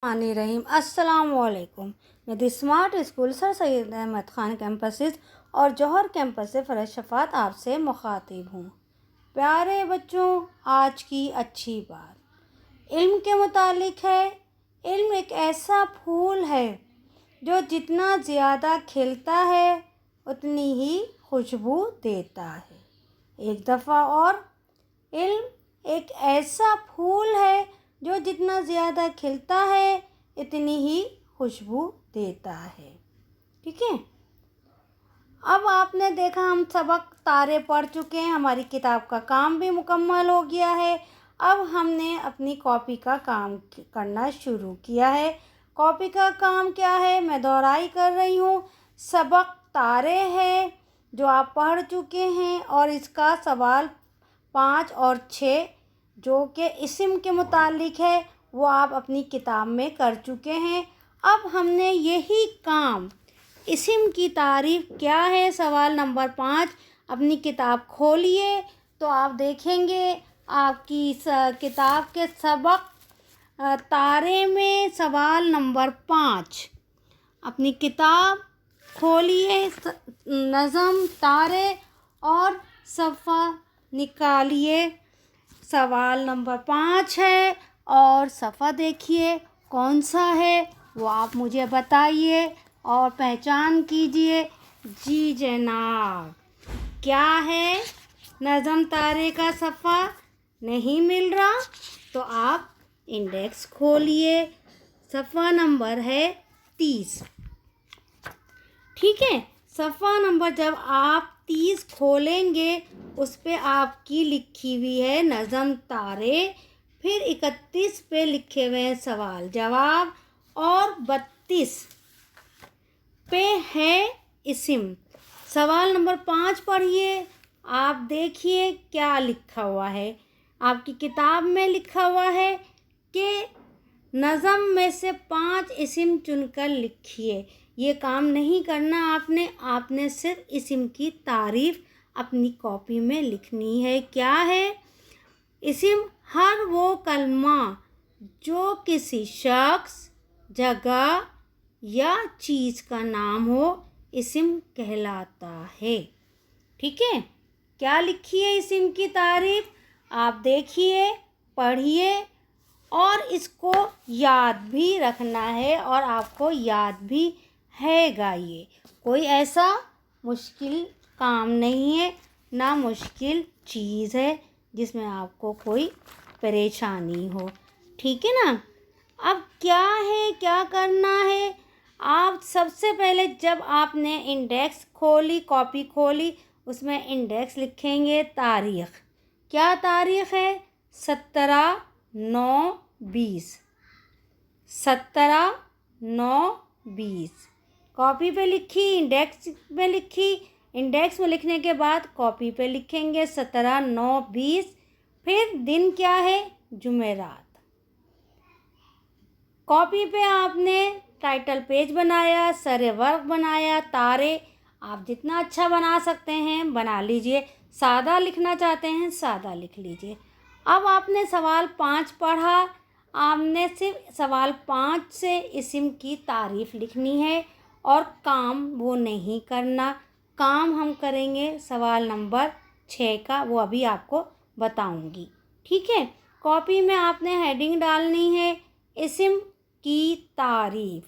रहीम अस्सलाम वालेकुम। मैं the smart school sir Syed Ahmad Khan campuses और जौहर कैंपस से फ़रज़ शफ़ात आपसे मुखातिब हूँ। प्यारे बच्चों, आज की अच्छी बात इल्म के मुतालिक है। इल्म एक ऐसा फूल है जो जितना ज़्यादा खिलता है उतनी ही खुशबू देता है। एक दफ़ा और, इल्म एक ऐसा फूल है जो जितना ज़्यादा खिलता है इतनी ही खुशबू देता है। ठीक है। अब आपने देखा हम सबक तारे पढ़ चुके हैं, हमारी किताब का काम भी मुकम्मल हो गया है। अब हमने अपनी कॉपी का काम करना शुरू किया है। कॉपी का काम क्या है, मैं दोहराई कर रही हूँ। सबक तारे है जो आप पढ़ चुके हैं और इसका सवाल 5 और 6 जो कि इस्म के मुतालिक है वो आप अपनी किताब में कर चुके हैं। अब हमने यही काम इस्म की तारीफ़ क्या है, सवाल नंबर 5 अपनी किताब खोलिए तो आप देखेंगे आपकी किताब के सबक तारे में सवाल नंबर 5। अपनी किताब खोलिए, नज़म तारे और सफ़ा निकालिए। सवाल नंबर 5 है और सफ़ा देखिए कौन सा है वो आप मुझे बताइए और पहचान कीजिए। जी जनाब, क्या है? नज़म तारे का सफ़ा नहीं मिल रहा तो आप इंडेक्स खोलिए। सफ़ा नंबर है 30। ठीक है। सफ़ा नंबर जब आप 30 खोलेंगे उस पे आपकी लिखी हुई है नज़म तारे, फिर 31 पे लिखे हुए हैं सवाल जवाब और 32 पे है इस्म। सवाल नंबर 5 पढ़िए, आप देखिए क्या लिखा हुआ है। आपकी किताब में लिखा हुआ है कि नज़म में से 5 इस्म चुनकर लिखिए। ये काम नहीं करना आपने सिर्फ इस्म की तारीफ़ अपनी कॉपी में लिखनी है। क्या है? इस्म हर वो कलमा जो किसी शख्स, जगह या चीज़ का नाम हो इस्म कहलाता है। ठीक है। क्या लिखी है इस्म की तारीफ़? आप देखिए, पढ़िए और इसको याद भी रखना है और आपको याद भी हैगा। ये कोई ऐसा मुश्किल काम नहीं है, ना मुश्किल चीज़ है जिसमें आपको कोई परेशानी हो। ठीक है ना। अब क्या है, क्या करना है? आप सबसे पहले जब आपने इंडेक्स खोली, कॉपी खोली, उसमें इंडेक्स लिखेंगे तारीख़। क्या तारीख़ है? 17/9/20। 17/9/20 कॉपी पे लिखी, इंडेक्स में लिखी। इंडेक्स में लिखने के बाद कॉपी पे लिखेंगे 17/9/20। फिर दिन क्या है? जुमेरात। कॉपी पे आपने टाइटल पेज बनाया, सरे वर्क बनाया, तारे आप जितना अच्छा बना सकते हैं बना लीजिए। सादा लिखना चाहते हैं सादा लिख लीजिए। अब आपने सवाल 5 पढ़ा, आपने सिर्फ सवाल 5 से इस्म की तारीफ़ लिखनी है और काम वो नहीं करना। काम हम करेंगे सवाल नंबर 6 का, वो अभी आपको बताऊंगी। ठीक है। कॉपी में आपने हेडिंग डालनी है इस्म की तारीफ़।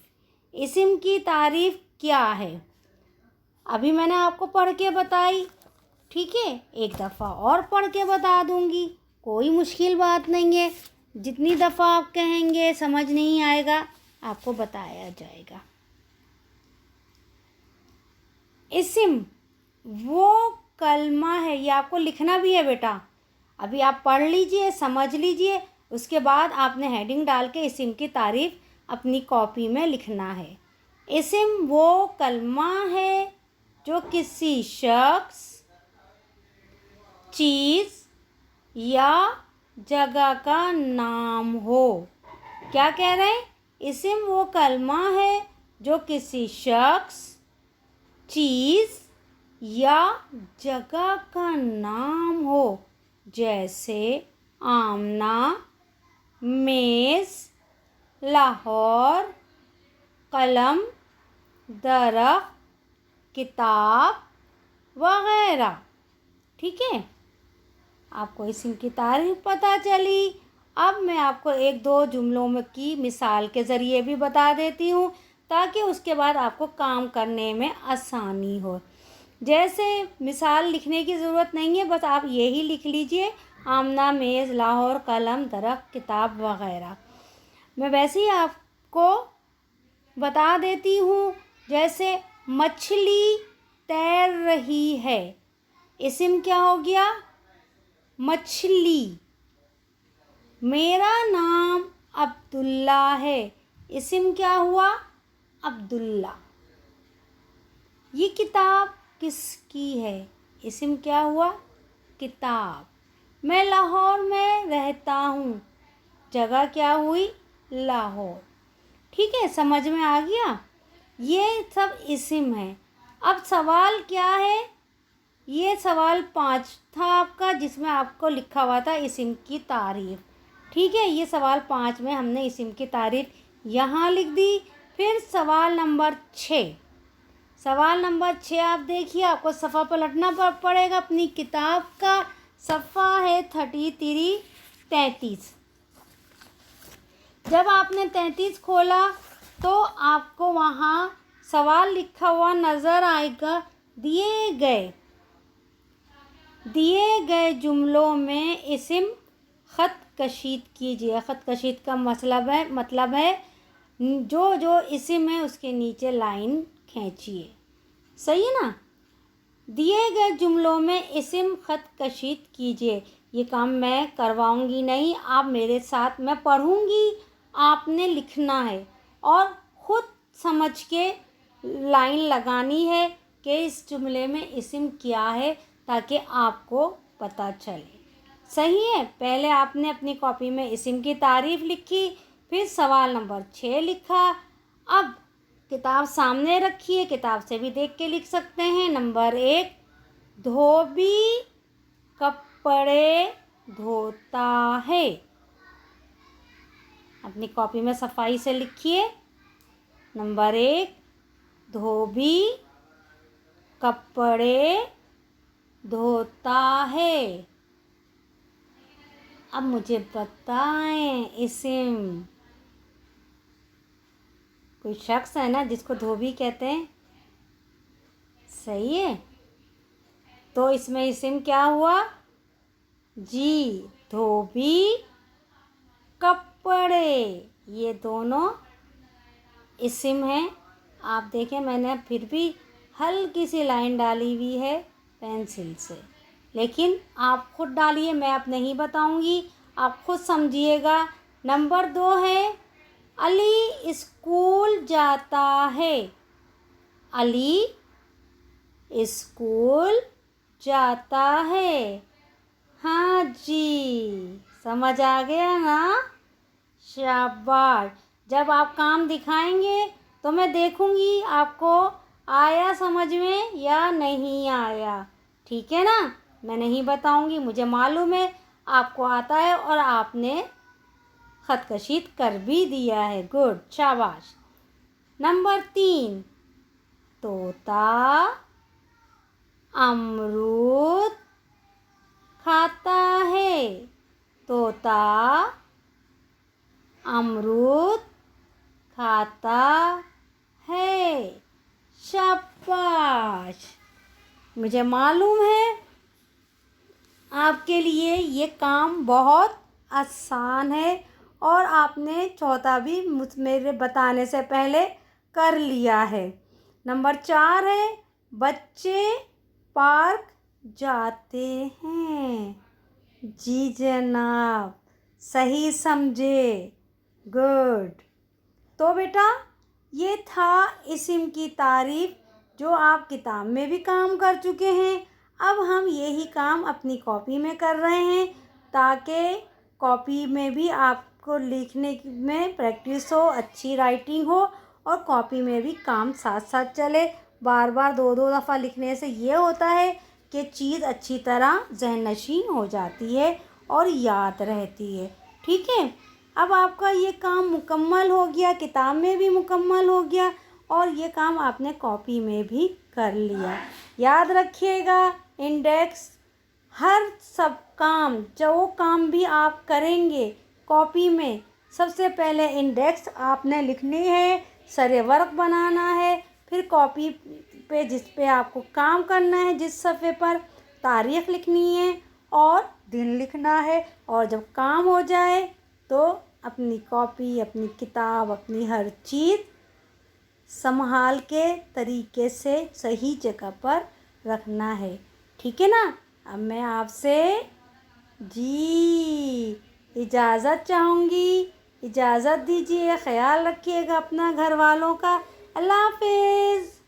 इस्म की तारीफ़ क्या है अभी मैंने आपको पढ़ के बताई। ठीक है। एक दफ़ा और पढ़ के बता दूंगी, कोई मुश्किल बात नहीं है। जितनी दफ़ा आप कहेंगे समझ नहीं आएगा आपको बताया जाएगा। इस्म वो कलमा है, ये आपको लिखना भी है बेटा। अभी आप पढ़ लीजिए, समझ लीजिए, उसके बाद आपने हेडिंग डाल के इस्म की तारीफ़ अपनी कॉपी में लिखना है। इस्म वो कलमा है जो किसी शख्स, चीज़ या जगह का नाम हो। क्या कह रहे हैं? इस्म वो कलमा है जो किसी शख्स, चीज़ या जगह का नाम हो, जैसे आमना, मेज़, लाहौर, कलम, दरख्त, किताब वगैरह। ठीक है, आपको इसम की तारीफ पता चली। अब मैं आपको एक दो जुमलों में की मिसाल के ज़रिए भी बता देती हूँ ताकि उसके बाद आपको काम करने में आसानी हो। जैसे मिसाल लिखने की ज़रूरत नहीं है, बस आप यही लिख लीजिए, आमना, मेज़, लाहौर, कलम, दरख्त, किताब वगैरह। मैं वैसे ही आपको बता देती हूँ। जैसे मछली तैर रही है, इस्म क्या हो गया? मछली। मेरा नाम अब्दुल्ला है, इस्म क्या हुआ? अब्दुल्ला। ये किताब किसकी है? इस्म क्या हुआ? किताब। मैं लाहौर में रहता हूँ, जगह क्या हुई? लाहौर। ठीक है, समझ में आ गया? ये सब इस्म है। अब सवाल क्या है? ये सवाल 5 था आपका, जिसमें आपको लिखा हुआ था इस्म की तारीफ। ठीक है, ये सवाल 5 में हमने इस्म की तारीफ यहाँ लिख दी। फिर सवाल नंबर 6। सवाल नंबर 6 आप देखिए, आपको सफ़ा पलटना पड़ेगा अपनी किताब का। सफ़ा है 33। जब आपने 33 खोला तो आपको वहाँ सवाल लिखा हुआ नज़र आएगा। दिए गए जुमलों में इस्म ख़त कशीद कीजिए। ख़त कशीद का मतलब है जो इस्म है उसके नीचे लाइन खींचिए। सही है ना? दिए गए जुमलों में इस्म ख़त कशीद कीजिए। ये काम मैं करवाऊंगी नहीं, आप मेरे साथ, मैं पढ़ूंगी, आपने लिखना है और ख़ुद समझ के लाइन लगानी है कि इस जुमले में इस्म क्या है, ताकि आपको पता चले। सही है? पहले आपने अपनी कॉपी में इस्म की तारीफ़ लिखी, फिर सवाल नंबर 6 लिखा। अब किताब सामने रखिए, किताब से भी देख के लिख सकते हैं। नंबर 1, धोबी कपड़े धोता है। अपनी कॉपी में सफाई से लिखिए। नंबर 1, धोबी कपड़े धोता है। अब मुझे बताएं, इस्म कोई शख्स है ना जिसको धोबी कहते हैं? सही है, तो इसमें इस्म क्या हुआ? जी, धोबी कपड़े, ये दोनों इस्म हैं। आप देखें, मैंने फिर भी हल्की सी लाइन डाली हुई है पेंसिल से, लेकिन आप खुद डालिए, मैं अब नहीं बताऊंगी, आप खुद समझिएगा। नंबर 2 है, अली स्कूल जाता है। अली स्कूल जाता है। हाँ जी, समझ आ गया ना? शाबाश। जब आप काम दिखाएंगे तो मैं देखूंगी आपको आया समझ में या नहीं आया। ठीक है ना? मैं नहीं बताऊंगी, मुझे मालूम है आपको आता है और आपने ख़त कशीद कर भी दिया है। गुड, शाबाश। नंबर 3, तोता अमरूद खाता है। तोता अमरूद खाता है। शाबाश। मुझे मालूम है आपके लिए ये काम बहुत आसान है और आपने चौथा भी मेरे बताने से पहले कर लिया है। नंबर 4 है, बच्चे पार्क जाते हैं। जी जनाब, सही समझे। गुड। तो बेटा, ये था इस्म की तारीफ़ जो आप किताब में भी काम कर चुके हैं। अब हम यही काम अपनी कॉपी में कर रहे हैं ताकि कॉपी में भी आपको लिखने में प्रैक्टिस हो, अच्छी राइटिंग हो और कॉपी में भी काम साथ साथ चले। बार बार 2 दफ़ा लिखने से ये होता है कि चीज़ अच्छी तरह ज़हन नशीन हो जाती है और याद रहती है। ठीक है, اب آپ کا یہ کام مکمل ہو گیا، کتاب میں بھی مکمل ہو گیا اور یہ کام آپ نے کاپی میں بھی کر لیا۔ یاد رکھیے گا انڈیکس ہر سب کام، جو کام بھی آپ کریں گے کاپی میں، سب سے پہلے انڈیکس آپ نے لکھنی ہے، سر ورق بنانا ہے، پھر کاپی پہ جس پہ آپ کو کام کرنا ہے، جس صفحے پر تاریخ لکھنی ہے اور دن لکھنا ہے، اور جب کام ہو جائے تو اپنی کاپی، اپنی کتاب، اپنی ہر چیز سنبھال کے طریقے سے صحیح جگہ پر رکھنا ہے، ٹھیک ہے نا؟ اب میں آپ سے جی اجازت چاہوں گی، اجازت دیجیے، خیال رکھیے گا اپنا، گھر والوں کا۔ اللہ حافظ۔